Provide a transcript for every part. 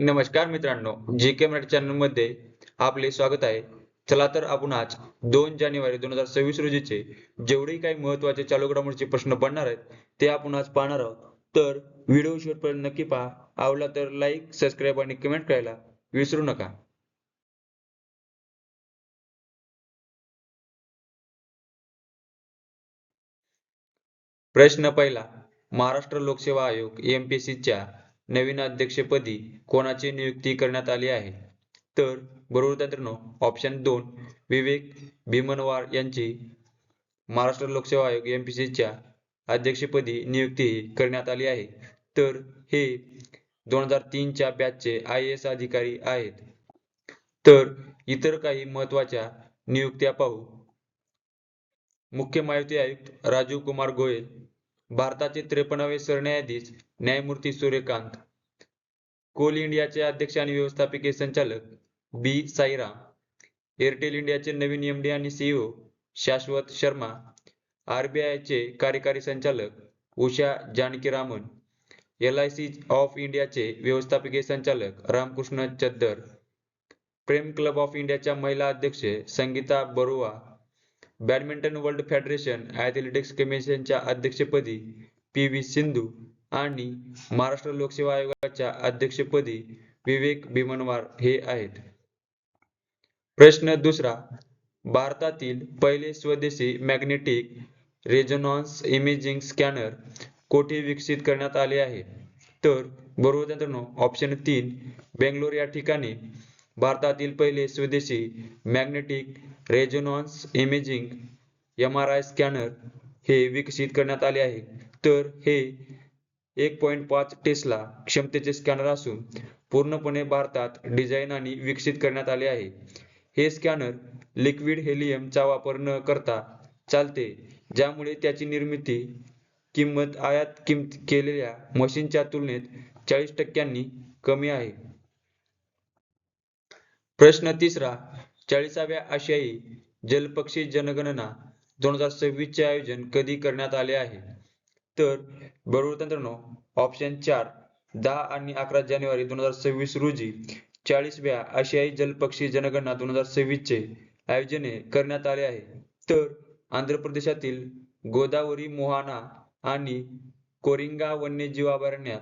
नमस्कार मित्रांनो, जी के मराठी चॅनलमध्ये आपले स्वागत आहे. चला तर आपण आज 2 जानेवारी 2026 रोजीचे जेवढेही काही महत्त्वाचे चालू घडामोडीचे प्रश्न पडणार आहेत, ते आपण आज पाहणार आहोत. तर व्हिडिओ शेवटपर्यंत नक्की पहा. आवडला तर लाईक, सबस्क्राईब आणि कमेंट करायला विसरू नका. प्रश्न पहिला. महाराष्ट्र लोकसेवा आयोग एमपीएससीच्या नवीन अध्यक्षपदी कोणाची नियुक्ती करण्यात आली आहे? तर बरोबर मित्रांनो, ऑप्शन 2 विवेक भीमनवार यांची महाराष्ट्र लोकसेवा आयोग एमपीएससीच्या अध्यक्षपदी नियुक्ती करण्यात आली आहे. तर हे 2003 च्या बॅचचे IAS अधिकारी आहेत. तर इतर काही महत्त्वाच्या नियुक्त्या पाहू. मुख्य माहिती आयुक्त राजीव कुमार गोयल, भारताचे 53वे सरन्यायाधीश न्यायमूर्ती सूर्यकांत, कोल इंडियाचे अध्यक्ष आणि व्यवस्थापकीय संचालक बी साईराम, एअरटेल इंडियाचे नवीन MD आणि CEO शाश्वत शर्मा, RBIचे कार्यकारी संचालक उषा जानकीरामन, LIC ऑफ इंडियाचे व्यवस्थापकीय संचालक रामकृष्ण चद्दर, प्रेम क्लब ऑफ इंडियाच्या महिला अध्यक्ष Sangeeta Barua, badminton world federation athletics कमिशनच्या अध्यक्षपदी PV सिंधू आणि महाराष्ट्र लोकसेवा आयोगाच्या अध्यक्षपदी विवेक भीमनवार हे आहेत. प्रश्न दुसरा. भारतातील पहिले स्वदेशी मॅग्नेटिक रेझोनन्स इमेजिंग स्कॅनर कोठे विकसित करण्यात आले आहे? तर बरोबर मित्रांनो, ऑप्शन 3 बेंगलोर या ठिकाणी भारतातील पहिले स्वदेशी magnetic resonance imaging MRI scanner हे विकसित करण्यात आले आहे. तर हे 1.5 टेस्ला क्षमतेचे स्कॅनर असून पूर्णपणे भारतात डिझाईन आणि विकसित करण्यात आले आहे. हे स्कॅनर लिक्विड हेलियमचा वापर न करता चालते, ज्यामुळे त्याची निर्मिती किंमत आयात केलेल्या मशीनच्या तुलनेत 40% कमी आहे. प्रश्न तिसरा. 40व्या आशियाई जलपक्षी जनगणना 2026 चे आयोजन कधी करण्यात आले आहे? तर बरोबर मित्रांनो, ऑप्शन 4 10 आणि 11 जानेवारी 2026 रोजी 40व्या आशियाई जलपक्षी जनगणना 2026 चे आयोजन करण्यात आले आहे. तर आंध्र प्रदेशातील गोदावरी मोहाना आणि कोरिंगा वन्यजीव अभयारण्यात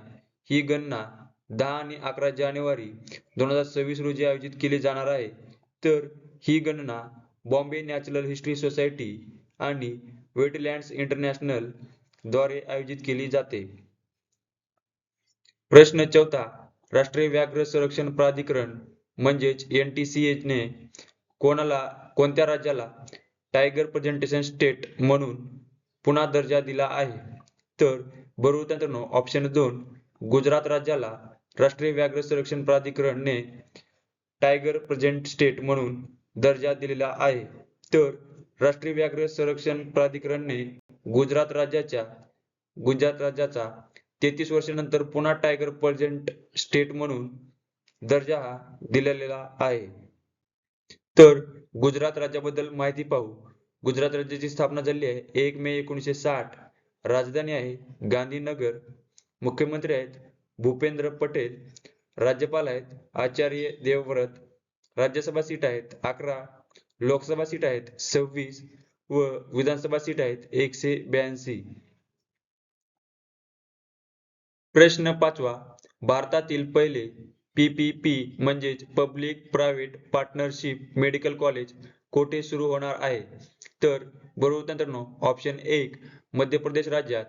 ही गणना 10 आणि 11 जानेवारी 2026 रोजी आयोजित केली जाणार आहे. तर ही गणना बॉम्बे नॅचरल हिस्ट्री सोसायटी आणि वेटलँड्स इंटरनॅशनल द्वारे आयोजित केली जाते. प्रश्न चौथा. राष्ट्रीय व्याघ्र संरक्षण प्राधिकरण म्हणजेच NTCA ने कोणत्या राज्याला टायगर प्रेझेंटेशन स्टेट म्हणून पुन्हा दर्जा दिला आहे? तर बरोबर मित्रांनो, ऑप्शन 2 गुजरात राज्याला राष्ट्रीय व्याघ्र संरक्षण प्राधिकरण ने टायगर प्रेझेंट स्टेट म्हणून दर्जा दिलेला आहे. तर राष्ट्रीय व्याघ्र संरक्षण प्राधिकरणने गुजरात राज्याचा 33 वर्षांनंतर पुन्हा टायगर प्रेझेंट स्टेट म्हणून दर्जा दिलेला आहे. तर गुजरात राज्याबद्दल माहिती पाहू. गुजरात राज्याची स्थापना झाली आहे 1 मे 1960. राजधानी आहे गांधीनगर. मुख्यमंत्री आहेत भूपेंद्र पटेल. राज्यपाल आहेत आचार्य देवव्रत. राज्यसभा सीट आहेत 11, लोकसभा सीट आहेत 26 व विधानसभा सीट आहेत 182. प्रश्न 5वा. भारतातील पहिले PPP म्हणजेच public private partnership medical college कोठे सुरू होणार आहे? तर बरोबर मित्रांनो, ऑप्शन 1 मध्य प्रदेश राज्यात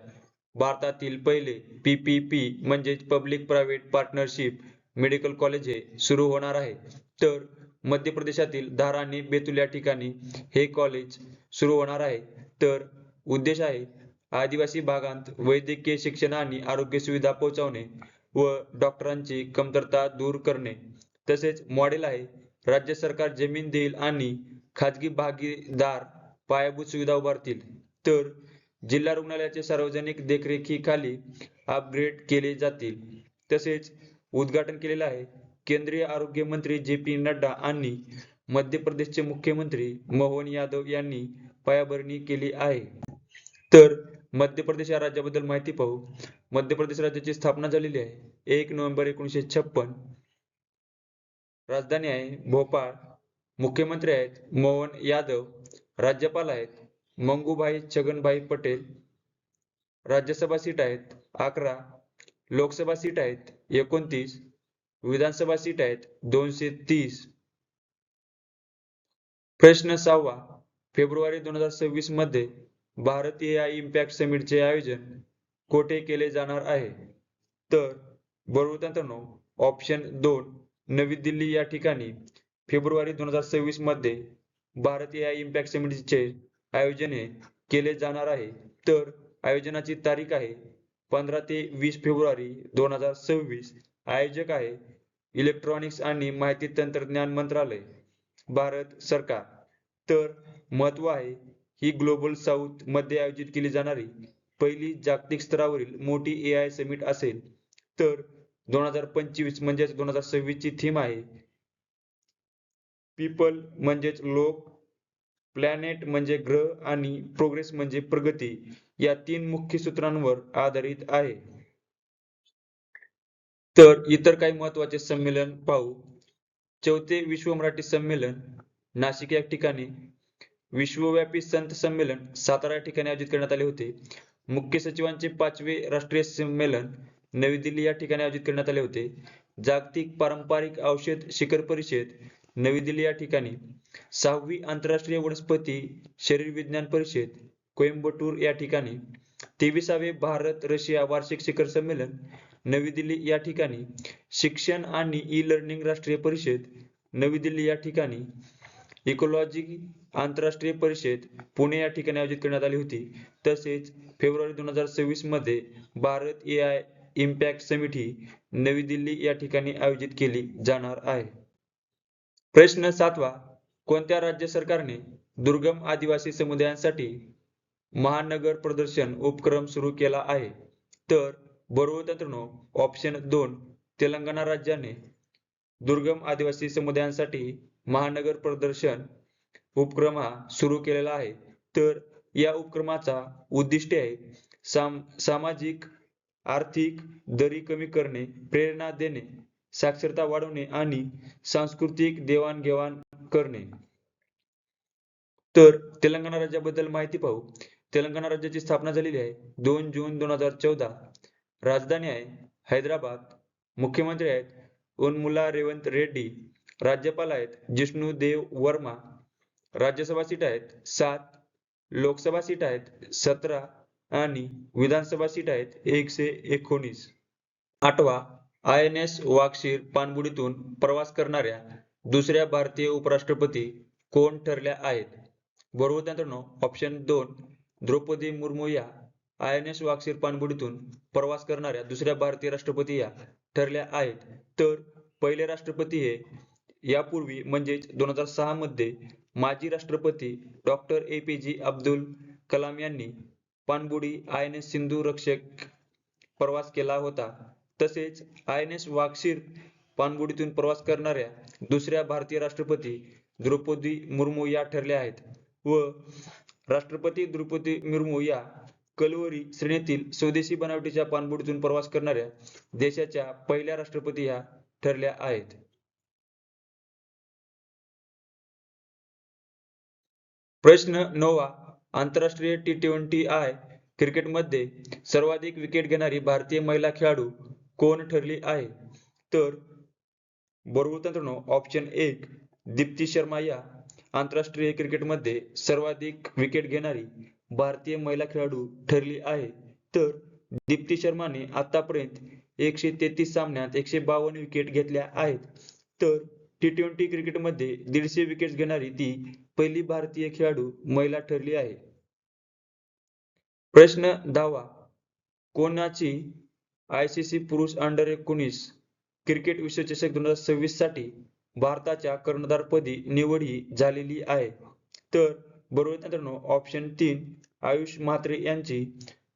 भारतातील पहिले PPP म्हणजेच public private partnership medical college हे सुरू होणार आहे. तर मध्य प्रदेशातील धार आणि बेतुल या ठिकाणी हे कॉलेज सुरू होणार आहे. तर उद्देश आहे आदिवासी भागांत वैद्यकीय शिक्षण आणि आरोग्य सुविधा पोहोचवणे व डॉक्टरांची कमतरता दूर करणे. तसेच मॉडेल आहे राज्य सरकार जमीन देईल आणि खाजगी भागीदार पायाभूत सुविधा उभारतील. तर जिल्हा रुग्णालयाचे सार्वजनिक देखरेखीखाली अपग्रेड केले जातील. तसेच उद्घाटन केलेले आहे केंद्रीय आरोग्य मंत्री JP नड्डा आणि मध्य प्रदेशचे मुख्यमंत्री मोहन यादव यांनी पायाभरणी केली आहे. तर मध्य प्रदेश या राज्याबद्दल माहिती पाहू. मध्य प्रदेश राज्याची स्थापना झालेली आहे 1 नोव्हेंबर 1956. राजधानी आहे भोपाळ, मुख्यमंत्री आहेत मोहन यादव, राज्यपाल आहेत मंगूभाई छगनभाई पटेल, राज्यसभा सीट आहेत 11, लोकसभा सीट आहेत 29, विधानसभा सीट आहेत 230. प्रश्न 6वा, फेब्रुवारी 2026 मध्ये भारत एआय इम्पॅक्ट समिटचे आयोजन कोठे केले जाणार आहे? तर बरोबर मित्रांनो, ऑप्शन 2 नवी दिल्ली या ठिकाणी फेब्रुवारी 2026 मध्ये भारत एआय इम्पॅक्ट समिटचे आयोजन हे केले जाणार आहे. तर आयोजनाची तारीख आहे 15 ते 20 फेब्रुवारी 2026. आयोजक आहे इलेक्ट्रॉनिक्स आणि माहिती तंत्रज्ञान मंत्रालय, भारत सरकार. तर महत्व आहे ही ग्लोबल साऊथ मध्ये आयोजित केली जाणारी पहिली जागतिक स्तरावरील मोठी एआय समिट असेल. तर 2025 म्हणजेच 2026 ची थीम आहे पीपल म्हणजेच लोक, प्लॅनेट म्हणजे ग्रह आणि प्रोग्रेस म्हणजे प्रगती या 3 मुख्य सूत्रांवर आधारित आहे. तर इतर काही महत्त्वाचे संमेलन पाहू. 4थे विश्व मराठी संमेलन नाशिक या ठिकाणी, विश्वव्यापी संत संमेलन सातारा या ठिकाणी आयोजित करण्यात आले होते. मुख्य सचिवांचे 5वे राष्ट्रीय संमेलन नवी दिल्ली या ठिकाणी आयोजित करण्यात आले होते. जागतिक पारंपरिक औषध शिखर परिषद नवी दिल्ली या ठिकाणी, 6वी आंतरराष्ट्रीय वनस्पती शरीर विज्ञान परिषद कोइंबतूर या ठिकाणी, 23वे भारत रशिया वार्षिक शिखर संमेलन नवी दिल्ली या ठिकाणी, शिक्षण आणि ई लर्निंग राष्ट्रीय परिषद नवी दिल्ली या ठिकाणी, इकॉलॉजी आंतरराष्ट्रीय परिषद पुणे या ठिकाणी आयोजित करण्यात आली होती. तसेच फेब्रुवारी 2026 मध्ये भारत एआय इम्पॅक्ट समिट ही नवी दिल्ली या ठिकाणी आयोजित केली जाणार आहे. प्रश्न 7वा, कोणत्या राज्य सरकारने दुर्गम आदिवासी समुदायांसाठी महानगर प्रदर्शन उपक्रम सुरू केला आहे? तर बरोबर मित्रांनो, ऑप्शन 2 तेलंगणा राज्याने दुर्गम आदिवासी समुदायांसाठी महानगर प्रदर्शन उपक्रम हा सुरू केलेला आहे. तर या उपक्रमाचा उद्दिष्ट आहे सामाजिक आर्थिक दरी कमी करणे, प्रेरणा देणे, साक्षरता वाढवणे आणि सांस्कृतिक देवाणघेवाण करणे. तर तेलंगणा राज्याबद्दल माहिती पाहू. तेलंगणा राज्याची स्थापना झालेली आहे 2 जून 2014. राजधानी आहे हैदराबाद. मुख्यमंत्री आहेत उन्मुला रेवंत रेड्डी. राज्यपाल आहेत जिष्णू देव वर्मा. राज्यसभा सीट आहेत 7, लोकसभा सीट आहेत 17 आणि विधानसभा सीट आहेत 119. 8वा, INS वाक्षीर पाणबुडीतून प्रवास करणाऱ्या दुसऱ्या भारतीय उपराष्ट्रपती कोण ठरल्या आहेत? बरोबर मित्रांनो, ऑप्शन 2 द्रौपदी मुर्मू या INS वाक्षीर पाणबुडीतून प्रवास करणाऱ्या दुसऱ्या भारतीय राष्ट्रपती या ठरल्या आहेत. तर पहिले राष्ट्रपती हे यापूर्वी म्हणजेच 2006 मध्ये माजी राष्ट्रपती डॉक्टर APJ अब्दुल कलाम यांनी पाणबुडी INS सिंधू रक्षक प्रवास केला होता. तसेच INS वाक्षीर पाणबुडीतून प्रवास करणाऱ्या दुसऱ्या भारतीय राष्ट्रपती द्रौपदी मुर्मू या ठरल्या आहेत व राष्ट्रपती द्रौपदी मुर्मू या कलवरी श्रेणीतील स्वदेशी बनावटीच्या पाणबुडीतून प्रवास करणाऱ्या देशाच्या पहिल्या राष्ट्रपती ह्या ठरल्या आहेत. प्रश्न 9वा, आंतरराष्ट्रीय T20I क्रिकेटमध्ये सर्वाधिक विकेट घेणारी भारतीय महिला खेळाडू कोण ठरली आहे? तर बरोबर मित्रांनो, ऑप्शन 1 दीप्ती शर्मा या आंतरराष्ट्रीय क्रिकेटमध्ये सर्वाधिक विकेट घेणारी भारतीय महिला खेळाडू ठरली आहे. तर दीप्ती शर्माने आतापर्यंत 133 सामन्यात 152 विकेट घेतल्या आहेत. तर T20 क्रिकेटमध्ये 150 विकेट्स घेणारी ती पहिली भारतीय खेळाडू महिला ठरली आहे. प्रश्न 10वा, कोणाची ICC पुरुष अंडर-19 क्रिकेट विश्वचषक 2026 साठी भारताच्या कर्णधारपदी निवड ही झालेली आहे? तर बरोबर मित्रांनो, ऑप्शन 3 आयुष म्हात्रे यांची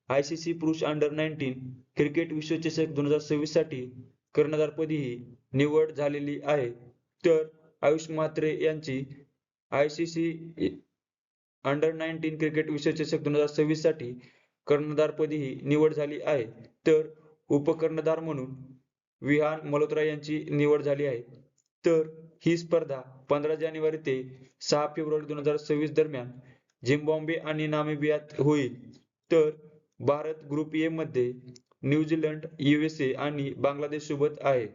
ICC पुरुष अंडर-19 क्रिकेट विश्वचषक 2026 साठी कर्णधारपदी ही निवड झालेली आहे. तर आयुष म्हात्रे यांची ICC अंडर-19 क्रिकेट विश्वचषक 2026 साठी कर्णधारपदी ही निवड झाली आहे. तर उपकर्णधार म्हणून विहान मल्होत्रा यांची निवड झाली आहे. तर ही स्पर्धा 15 जानेवारी ते 6 फेब्रुवारी 2026 दरम्यान झिम्बाब्वे आणि नामिबियात होईल. तर भारत ग्रुप ए मध्ये न्यूझीलंड, USA आणि बांगलादेश सोबत आहे.